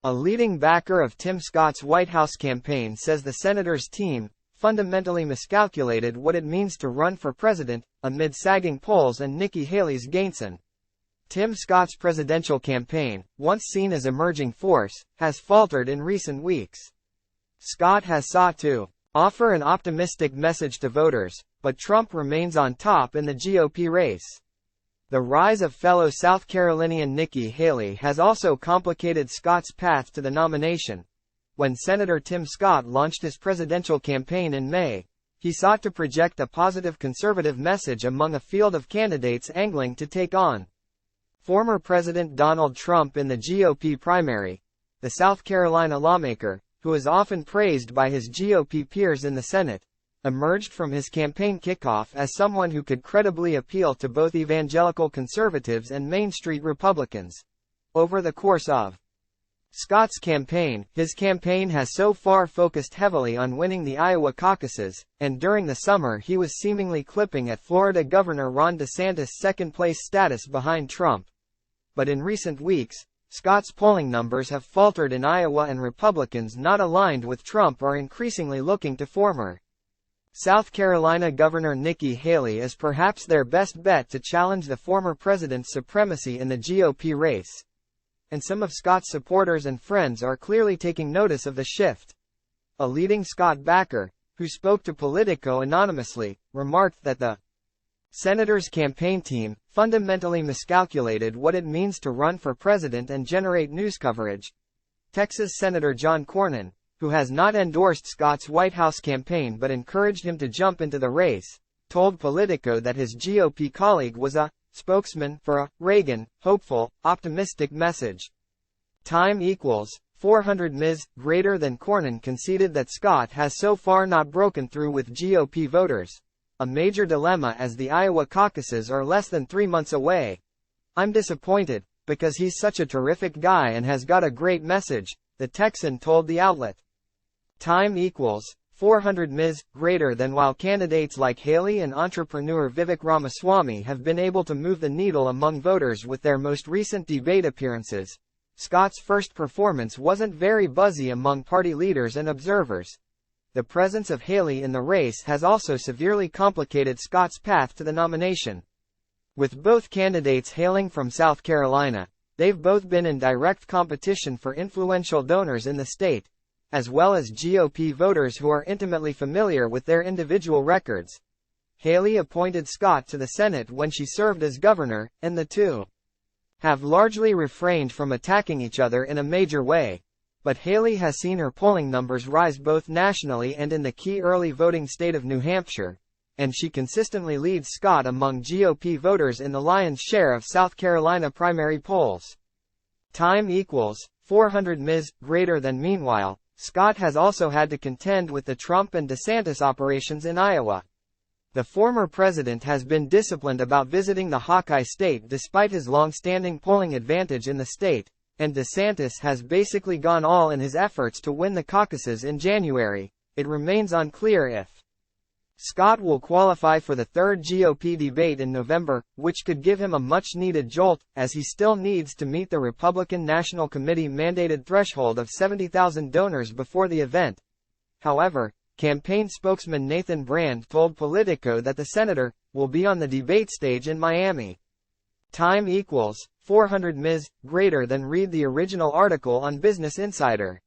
A leading backer of Tim Scott's White House campaign says the senator's team fundamentally miscalculated what it means to run for president, amid sagging polls and Nikki Haley's gainson. Tim Scott's presidential campaign, once seen as emerging force, has faltered in recent weeks. Scott has sought to offer an optimistic message to voters, but Trump remains on top in the GOP race. The rise of fellow South Carolinian Nikki Haley has also complicated Scott's path to the nomination. When Senator Tim Scott launched his presidential campaign in May, he sought to project a positive conservative message among a field of candidates angling to take on former President Donald Trump in the GOP primary. The South Carolina lawmaker, who is often praised by his GOP peers in the Senate, emerged from his campaign kickoff as someone who could credibly appeal to both evangelical conservatives and Main Street Republicans. Over the course of Scott's campaign, his campaign has so far focused heavily on winning the Iowa caucuses, and during the summer he was seemingly clipping at Florida Governor Ron DeSantis' second-place status behind Trump. But in recent weeks, Scott's polling numbers have faltered in Iowa, and Republicans not aligned with Trump are increasingly looking to former South Carolina Governor Nikki Haley is perhaps their best bet to challenge the former president's supremacy in the GOP race. And some of Scott's supporters and friends are clearly taking notice of the shift. A leading Scott backer, who spoke to Politico anonymously, remarked that the senator's campaign team fundamentally miscalculated what it means to run for president and generate news coverage. Texas Senator John Cornyn, who has not endorsed Scott's White House campaign but encouraged him to jump into the race, told Politico that his GOP colleague was a spokesman for a Reagan, hopeful, optimistic message. Time equals 400 Ms. greater than Cornyn conceded that Scott has so far not broken through with GOP voters. A major dilemma as the Iowa caucuses are less than 3 months away. I'm disappointed, because he's such a terrific guy and has got a great message, the Texan told the outlet. Time equals 400 Ms. greater than. While candidates like Haley and entrepreneur Vivek Ramaswamy have been able to move the needle among voters with their most recent debate appearances, Scott's first performance wasn't very buzzy among party leaders and observers. The presence of Haley in the race has also severely complicated Scott's path to the nomination. With both candidates hailing from South Carolina, they've both been in direct competition for influential donors in the state, as well as GOP voters who are intimately familiar with their individual records. Haley appointed Scott to the Senate when she served as governor, and the two have largely refrained from attacking each other in a major way. But Haley has seen her polling numbers rise both nationally and in the key early voting state of New Hampshire, and she consistently leads Scott among GOP voters in the lion's share of South Carolina primary polls. Time equals 400 Ms. greater than. Meanwhile, Scott has also had to contend with the Trump and DeSantis operations in Iowa. The former president has been disciplined about visiting the Hawkeye state despite his long-standing polling advantage in the state, and DeSantis has basically gone all in his efforts to win the caucuses in January. It remains unclear if Scott will qualify for the third GOP debate in November, which could give him a much-needed jolt, as he still needs to meet the Republican National Committee mandated threshold of 70,000 donors before the event. However, campaign spokesman Nathan Brand told Politico that the senator will be on the debate stage in Miami. Time equals 400 Ms. greater than. Read the original article on Business Insider.